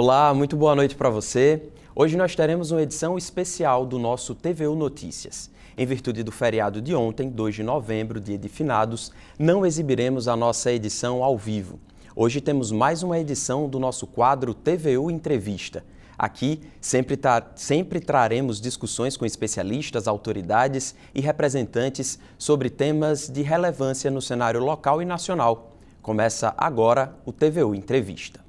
Olá, muito boa noite para você. Hoje nós teremos uma edição especial do nosso TVU Notícias. Em virtude do feriado de ontem, 2 de novembro, dia de finados, não exibiremos a nossa edição ao vivo. Hoje temos mais uma edição do nosso quadro TVU Entrevista. Aqui sempre traremos discussões com especialistas, autoridades e representantes sobre temas de relevância no cenário local e nacional. Começa agora o TVU Entrevista.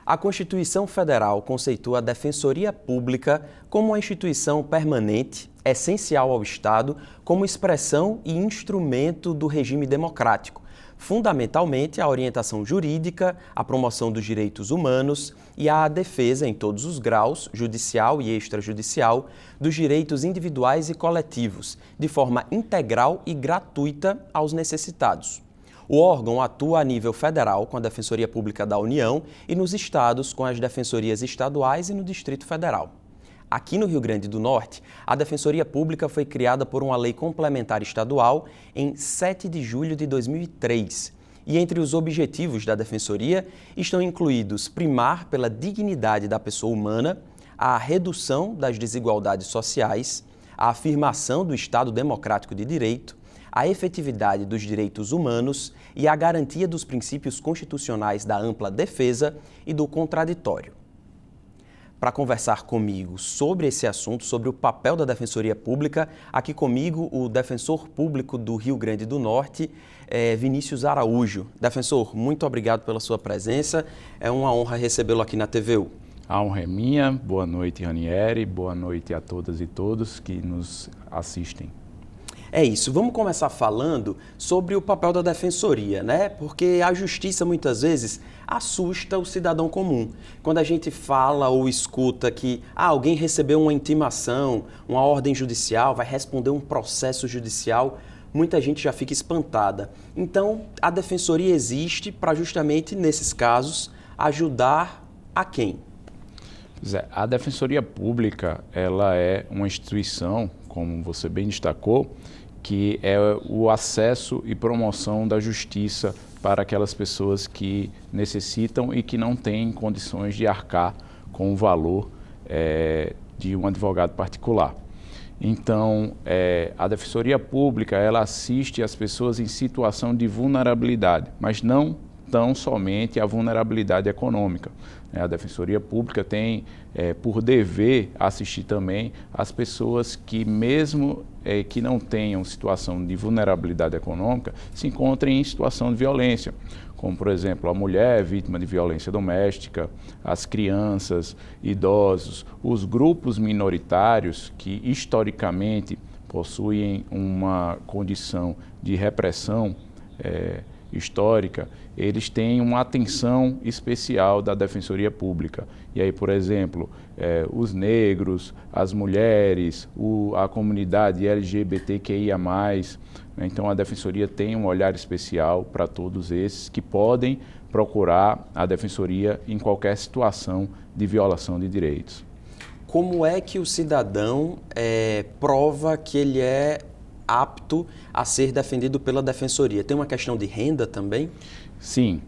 A Constituição Federal conceitua a Defensoria Pública como uma instituição permanente, essencial ao Estado, como expressão e instrumento do regime democrático, fundamentalmente a orientação jurídica, a promoção dos direitos humanos e a defesa em todos os graus, judicial e extrajudicial, dos direitos individuais e coletivos, de forma integral e gratuita aos necessitados. O órgão atua a nível federal com a Defensoria Pública da União e nos estados com as defensorias estaduais e no Distrito Federal. Aqui no Rio Grande do Norte, a Defensoria Pública foi criada por uma lei complementar estadual em 7 de julho de 2003. E entre os objetivos da Defensoria estão incluídos primar pela dignidade da pessoa humana, a redução das desigualdades sociais, a afirmação do Estado Democrático de Direito, a efetividade dos direitos humanos e a garantia dos princípios constitucionais da ampla defesa e do contraditório. Para conversar comigo sobre esse assunto, sobre o papel da Defensoria Pública, aqui comigo o defensor público do Rio Grande do Norte, Vinícius Araújo. Defensor, muito obrigado pela sua presença, é uma honra recebê-lo aqui na TVU. A honra é minha, boa noite Ranieri, boa noite a todas e todos que nos assistem. É isso, vamos começar falando sobre o papel da Defensoria, né? Porque a justiça muitas vezes assusta o cidadão comum. Quando a gente fala ou escuta que alguém recebeu uma intimação, uma ordem judicial, vai responder um processo judicial, muita gente já fica espantada. Então, a Defensoria existe para justamente, nesses casos, ajudar a quem? A Defensoria Pública, ela é uma instituição, como você bem destacou, que é o acesso e promoção da justiça para aquelas pessoas que necessitam e que não têm condições de arcar com o valor de um advogado particular. Então, a Defensoria Pública, ela assiste as pessoas em situação de vulnerabilidade, mas não tão somente a vulnerabilidade econômica. A Defensoria Pública tem por dever assistir também as pessoas que, mesmo que não tenham situação de vulnerabilidade econômica, se encontrem em situação de violência, como, por exemplo, a mulher vítima de violência doméstica, as crianças, idosos, os grupos minoritários que, historicamente, possuem uma condição de repressão histórica, eles têm uma atenção especial da Defensoria Pública. E aí, por exemplo, os negros, as mulheres, a comunidade LGBTQIA+, então a Defensoria tem um olhar especial para todos esses que podem procurar a Defensoria em qualquer situação de violação de direitos. Como é que o cidadão prova que ele é apto a ser defendido pela Defensoria? Tem uma questão de renda também? Sim.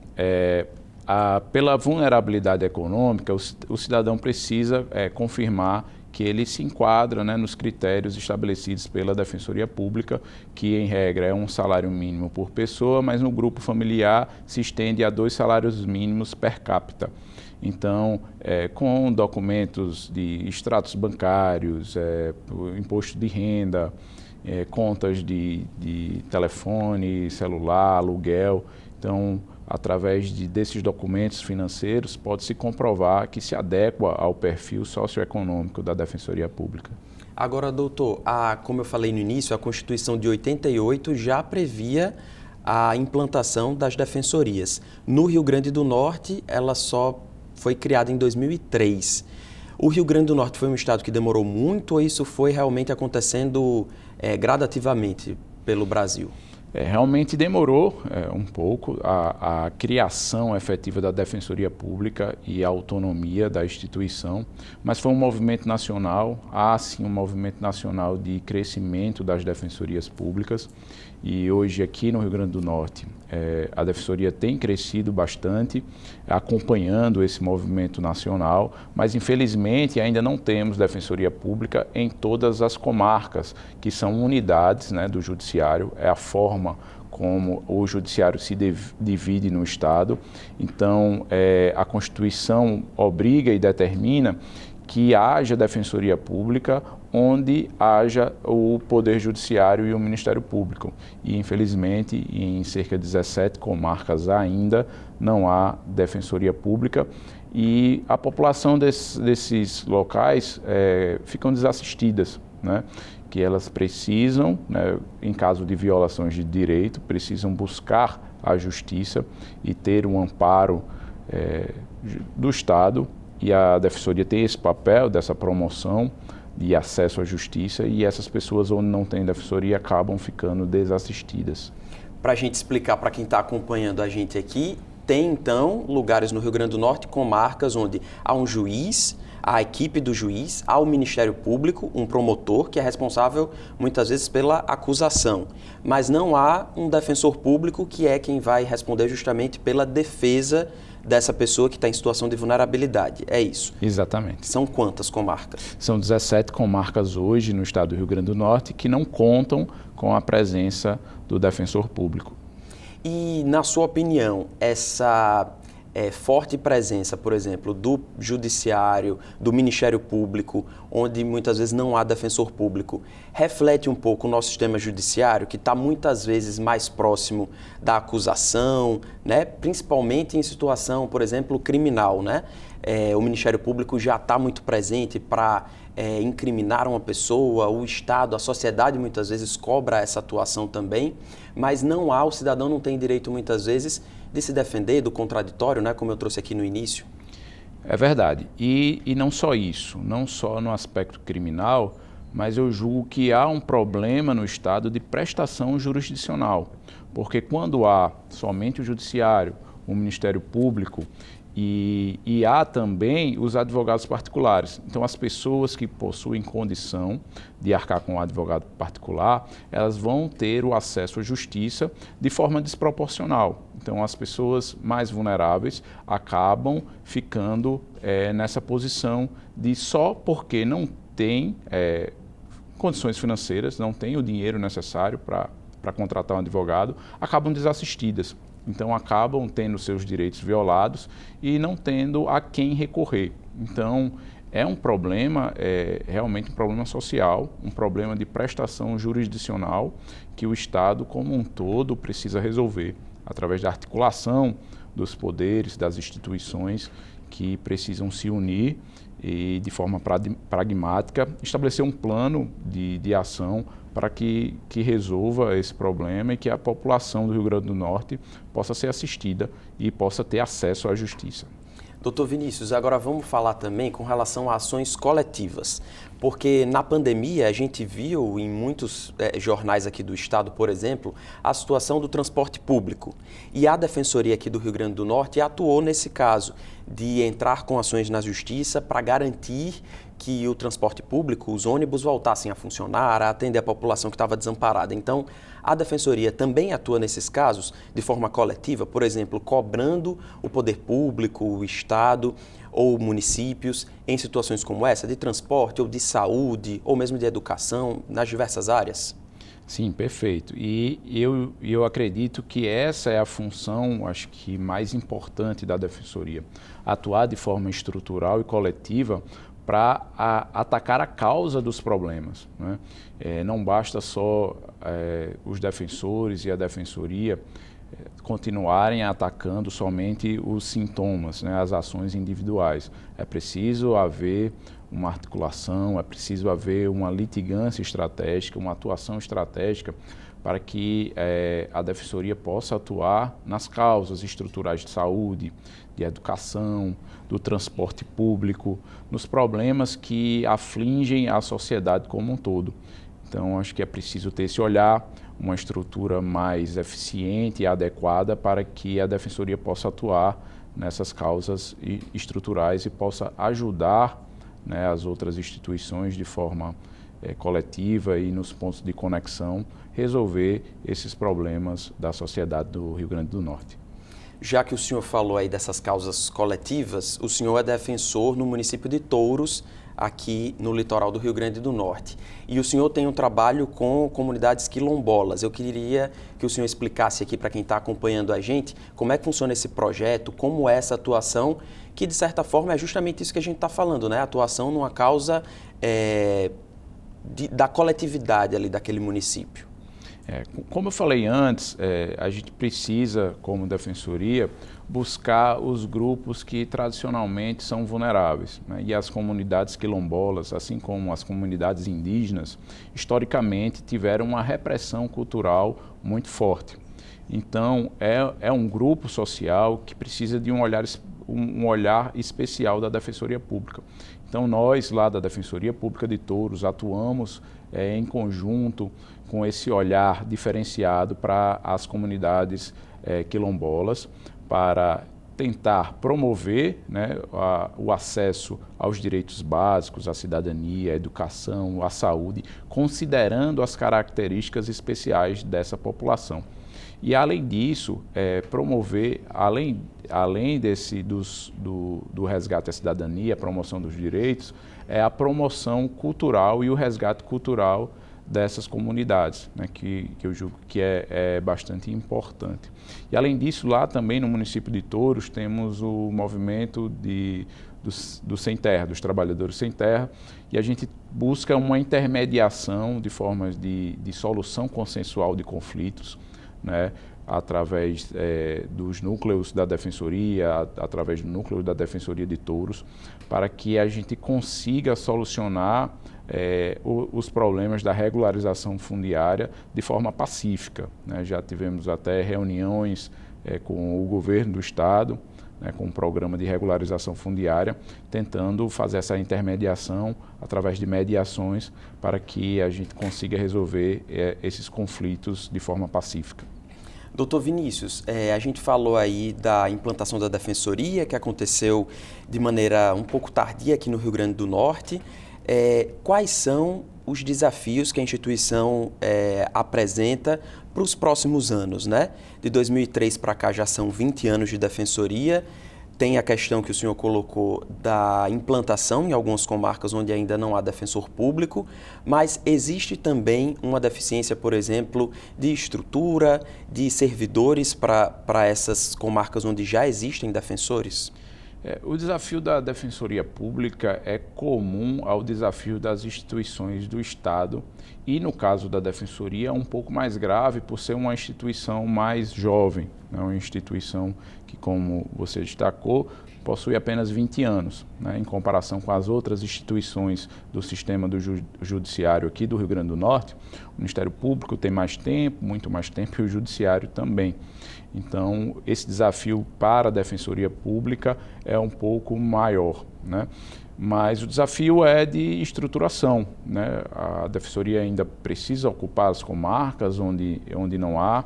Pela vulnerabilidade econômica, o cidadão precisa confirmar que ele se enquadra, nos critérios estabelecidos pela Defensoria Pública, que em regra é um salário mínimo por pessoa, mas no grupo familiar se estende a 2 salários mínimos per capita. Então, com documentos de extratos bancários, imposto de renda, contas de telefone, celular, aluguel. Então, através desses documentos financeiros, pode-se comprovar que se adequa ao perfil socioeconômico da Defensoria Pública. Agora, doutor, como eu falei no início, a Constituição de 88 já previa a implantação das defensorias. No Rio Grande do Norte, ela só foi criada em 2003. O Rio Grande do Norte foi um estado que demorou muito ou isso foi realmente acontecendo gradativamente pelo Brasil? Realmente demorou um pouco a criação efetiva da Defensoria Pública e a autonomia da instituição, mas foi um movimento nacional, há sim um movimento nacional de crescimento das defensorias públicas, e hoje aqui no Rio Grande do Norte a Defensoria tem crescido bastante, acompanhando esse movimento nacional, mas infelizmente ainda não temos Defensoria Pública em todas as comarcas, que são unidades, né, do Judiciário, é a forma como o Judiciário se divide no Estado. Então, a Constituição obriga e determina que haja Defensoria Pública onde haja o Poder Judiciário e o Ministério Público. E, infelizmente, em cerca de 17 comarcas ainda não há Defensoria Pública e a população desses locais ficam desassistidas, né? Que elas precisam, né, em caso de violações de direito, precisam buscar a justiça e ter um amparo do Estado, e a Defensoria tem esse papel dessa promoção de acesso à justiça, e essas pessoas onde não tem Defensoria acabam ficando desassistidas. Para a gente explicar para quem está acompanhando a gente aqui, tem então lugares no Rio Grande do Norte, comarcas onde há um juiz, a equipe do juiz, há o Ministério Público, um promotor que é responsável muitas vezes pela acusação, mas não há um defensor público que é quem vai responder justamente pela defesa dessa pessoa que está em situação de vulnerabilidade, é isso? Exatamente. São quantas comarcas? São 17 comarcas hoje no estado do Rio Grande do Norte que não contam com a presença do defensor público. E, na sua opinião, essa forte presença, por exemplo, do Judiciário, do Ministério Público, onde muitas vezes não há defensor público, reflete um pouco o nosso sistema judiciário, que está muitas vezes mais próximo da acusação, né? Principalmente em situação, por exemplo, criminal, né? O Ministério Público já está muito presente para incriminar uma pessoa, o Estado, a sociedade muitas vezes cobra essa atuação também, mas não há, o cidadão não tem direito muitas vezes de se defender do contraditório, né, como eu trouxe aqui no início. É verdade. E não só isso, não só no aspecto criminal, mas eu julgo que há um problema no Estado de prestação jurisdicional, porque quando há somente o Judiciário, o Ministério Público e há também os advogados particulares. Então, as pessoas que possuem condição de arcar com um advogado particular, elas vão ter o acesso à justiça de forma desproporcional. Então, as pessoas mais vulneráveis acabam ficando nessa posição de só porque não tem condições financeiras, não tem o dinheiro necessário para contratar um advogado, acabam desassistidas. Então, acabam tendo seus direitos violados e não tendo a quem recorrer. Então, é um problema, realmente um problema social, um problema de prestação jurisdicional que o Estado como um todo precisa resolver, através da articulação dos poderes, das instituições que precisam se unir e, de forma pragmática, estabelecer um plano de ação para que resolva esse problema e que a população do Rio Grande do Norte possa ser assistida e possa ter acesso à justiça. Doutor Vinícius, agora vamos falar também com relação a ações coletivas, porque na pandemia a gente viu em muitos jornais aqui do estado, por exemplo, a situação do transporte público. E a Defensoria aqui do Rio Grande do Norte atuou nesse caso de entrar com ações na justiça para garantir que o transporte público, os ônibus voltassem a funcionar, a atender a população que estava desamparada. Então, a Defensoria também atua nesses casos de forma coletiva, por exemplo, cobrando o poder público, o Estado ou municípios em situações como essa, de transporte ou de saúde ou mesmo de educação, nas diversas áreas? Sim, perfeito. E eu acredito que essa é a função, acho que mais importante da Defensoria, atuar de forma estrutural e coletiva para atacar a causa dos problemas, né? Não basta só os defensores e a Defensoria continuarem atacando somente os sintomas, né, as ações individuais. É preciso haver uma articulação, é preciso haver uma litigância estratégica, uma atuação estratégica para que a Defensoria possa atuar nas causas estruturais de saúde, de educação, do transporte público, nos problemas que afligem a sociedade como um todo. Então, acho que é preciso ter esse olhar uma estrutura mais eficiente e adequada para que a Defensoria possa atuar nessas causas estruturais e possa ajudar, né, as outras instituições de forma coletiva e nos pontos de conexão resolver esses problemas da sociedade do Rio Grande do Norte. Já que o senhor falou aí dessas causas coletivas, o senhor é defensor no município de Touros, aqui no litoral do Rio Grande do Norte. E o senhor tem um trabalho com comunidades quilombolas. Eu queria que o senhor explicasse aqui para quem está acompanhando a gente como é que funciona esse projeto, como é essa atuação, que de certa forma é justamente isso que a gente está falando, né? Atuação numa causa da coletividade ali daquele município. Como eu falei antes, a gente precisa, como defensoria, buscar os grupos que tradicionalmente são vulneráveis, né? E as comunidades quilombolas, assim como as comunidades indígenas, historicamente tiveram uma repressão cultural muito forte. Então, é um grupo social que precisa de um olhar especial da Defensoria Pública. Então, nós lá da Defensoria Pública de Touros atuamos em conjunto com esse olhar diferenciado para as comunidades quilombolas, para tentar promover, né, o acesso aos direitos básicos, à cidadania, à educação, à saúde, considerando as características especiais dessa população. E, além disso, promover, além do resgate à cidadania, a promoção dos direitos, a promoção cultural e o resgate cultural dessas comunidades, né, que eu julgo que é bastante importante. E, além disso, lá também no município de Touros, temos o movimento dos sem terra, dos trabalhadores sem terra, e a gente busca uma intermediação de formas de solução consensual de conflitos, né, através dos núcleos da Defensoria, através do núcleo da Defensoria de Touros, para que a gente consiga solucionar os problemas da regularização fundiária de forma pacífica, né? Já tivemos até reuniões com o governo do estado, né, com um programa de regularização fundiária, tentando fazer essa intermediação através de mediações para que a gente consiga resolver esses conflitos de forma pacífica. Doutor Vinícius, a gente falou aí da implantação da Defensoria, que aconteceu de maneira um pouco tardia aqui no Rio Grande do Norte. Quais são os desafios que a instituição apresenta para os próximos anos, né? De 2003 para cá já são 20 anos de Defensoria. Tem a questão que o senhor colocou da implantação em algumas comarcas onde ainda não há defensor público, mas existe também uma deficiência, por exemplo, de estrutura, de servidores para essas comarcas onde já existem defensores? O desafio da Defensoria Pública é comum ao desafio das instituições do Estado e, no caso da Defensoria, é um pouco mais grave por ser uma instituição mais jovem, né? Uma instituição que, como você destacou, possui apenas 20 anos, né? Em comparação com as outras instituições do sistema do judiciário aqui do Rio Grande do Norte. O Ministério Público tem mais tempo, muito mais tempo, e o Judiciário também. Então, esse desafio para a Defensoria Pública é um pouco maior, né? Mas o desafio é de estruturação, né? A Defensoria ainda precisa ocupar as comarcas onde não há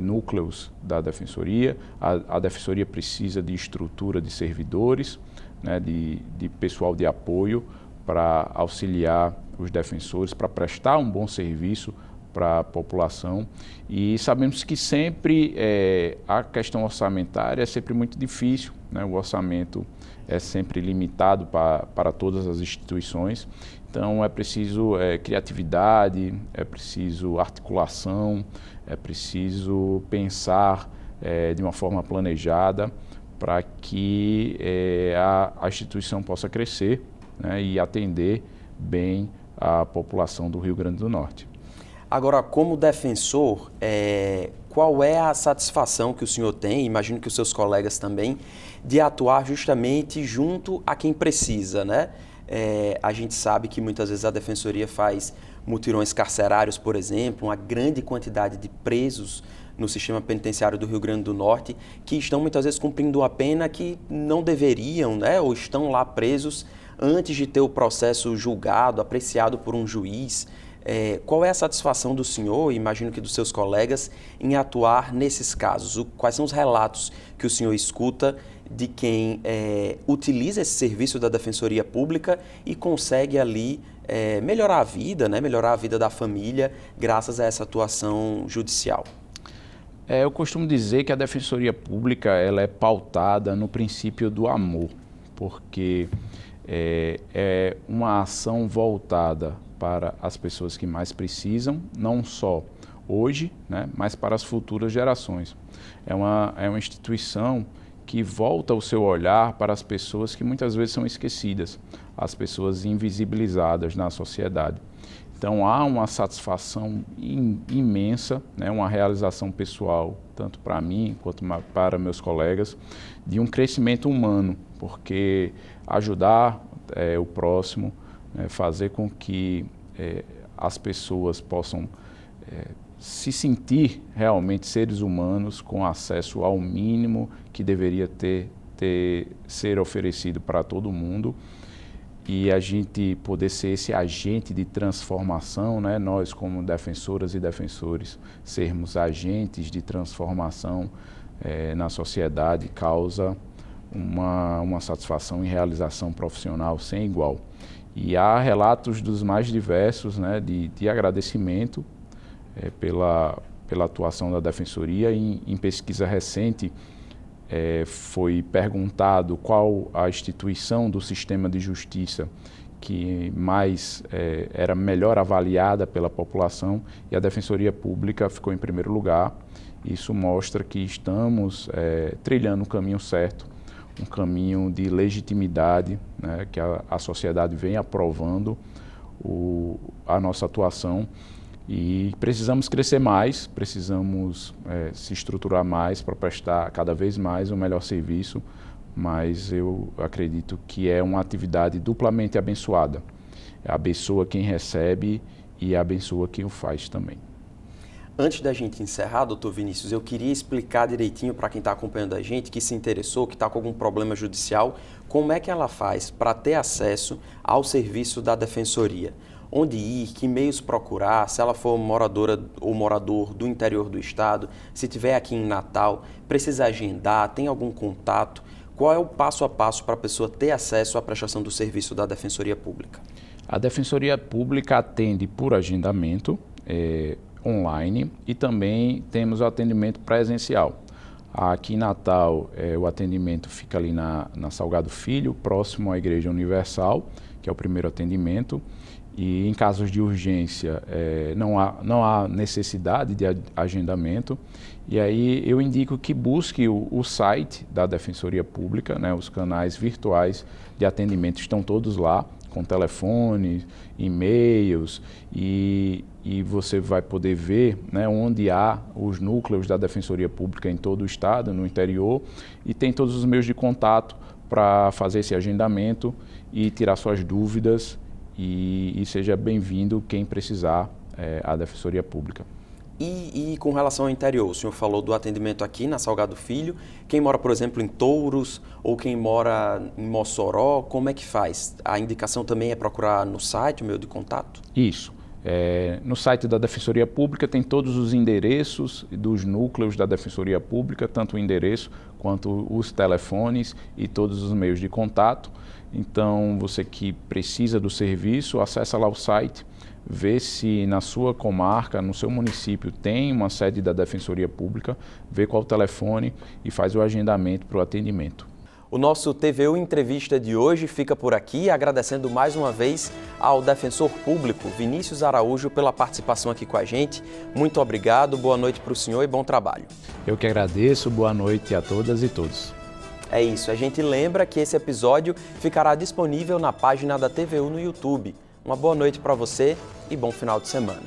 núcleos da Defensoria. A Defensoria precisa de estrutura de servidores, né? De pessoal de apoio para auxiliar os defensores, para prestar um bom serviço para a população, e sabemos que sempre a questão orçamentária é sempre muito difícil, né? O orçamento é sempre limitado para todas as instituições, então é preciso criatividade, é preciso articulação, é preciso pensar de uma forma planejada para que a instituição possa crescer, né? E atender bem a população do Rio Grande do Norte. Agora, como defensor, qual é a satisfação que o senhor tem, imagino que os seus colegas também, de atuar justamente junto a quem precisa, né? A gente sabe que muitas vezes a Defensoria faz mutirões carcerários, por exemplo, uma grande quantidade de presos no sistema penitenciário do Rio Grande do Norte que estão muitas vezes cumprindo uma pena que não deveriam, né? Ou estão lá presos antes de ter o processo julgado, apreciado por um juiz. Qual é a satisfação do senhor, imagino que dos seus colegas, em atuar nesses casos? Quais são os relatos que o senhor escuta de quem utiliza esse serviço da Defensoria Pública e consegue ali melhorar a vida, né? Melhorar a vida da família graças a essa atuação judicial? Eu costumo dizer que a Defensoria Pública ela é pautada no princípio do amor, porque é uma ação voltada para as pessoas que mais precisam, não só hoje, né, mas para as futuras gerações. É uma instituição que volta o seu olhar para as pessoas que muitas vezes são esquecidas, as pessoas invisibilizadas na sociedade. Então há uma satisfação imensa, né, uma realização pessoal, tanto para mim quanto para meus colegas, de um crescimento humano, porque ajudar o próximo, né, fazer com que as pessoas possam se sentir realmente seres humanos com acesso ao mínimo que deveria ser oferecido para todo mundo, e a gente poder ser esse agente de transformação, né? Nós como defensoras e defensores sermos agentes de transformação na sociedade causa uma satisfação e realização profissional sem igual. E há relatos dos mais diversos, né, de agradecimento pela atuação da Defensoria. Em pesquisa recente, foi perguntado qual a instituição do sistema de justiça que mais era melhor avaliada pela população, e a Defensoria Pública ficou em primeiro lugar. Isso mostra que estamos trilhando o caminho certo, um caminho de legitimidade, né, que a sociedade vem aprovando a nossa atuação. E precisamos crescer mais, precisamos se estruturar mais para prestar cada vez mais o melhor serviço, mas eu acredito que é uma atividade duplamente abençoada. Abençoa quem recebe e abençoa quem o faz também. Antes da gente encerrar, doutor Vinícius, eu queria explicar direitinho para quem está acompanhando a gente, que se interessou, que está com algum problema judicial, como é que ela faz para ter acesso ao serviço da Defensoria. Onde ir, que meios procurar, se ela for moradora ou morador do interior do estado, se estiver aqui em Natal, precisa agendar, tem algum contato? Qual é o passo a passo para a pessoa ter acesso à prestação do serviço da Defensoria Pública? A Defensoria Pública atende por agendamento online, e também temos o atendimento presencial. Aqui em Natal, o atendimento fica ali na Salgado Filho, próximo à Igreja Universal, que é o primeiro atendimento. E em casos de urgência não há necessidade de agendamento, e aí eu indico que busque o site da Defensoria Pública, né, os canais virtuais de atendimento estão todos lá, com telefones, e-mails, e você vai poder ver, né, onde há os núcleos da Defensoria Pública em todo o estado, no interior, e tem todos os meios de contato para fazer esse agendamento e tirar suas dúvidas. E seja bem-vindo quem precisar à Defensoria Pública. E com relação ao interior, o senhor falou do atendimento aqui na Salgado Filho. Quem mora, por exemplo, em Touros ou quem mora em Mossoró, como é que faz? A indicação também é procurar no site, o meio de contato? Isso. No site da Defensoria Pública tem todos os endereços dos núcleos da Defensoria Pública, tanto o endereço quanto os telefones e todos os meios de contato. Então, você que precisa do serviço, acessa lá o site, vê se na sua comarca, no seu município, tem uma sede da Defensoria Pública, vê qual o telefone e faz o agendamento para o atendimento. O nosso TVU Entrevista de hoje fica por aqui, agradecendo mais uma vez ao defensor público Vinícius Araújo pela participação aqui com a gente. Muito obrigado, boa noite para o senhor e bom trabalho. Eu que agradeço, boa noite a todas e todos. É isso, a gente lembra que esse episódio ficará disponível na página da TVU no YouTube. Uma boa noite para você e bom final de semana.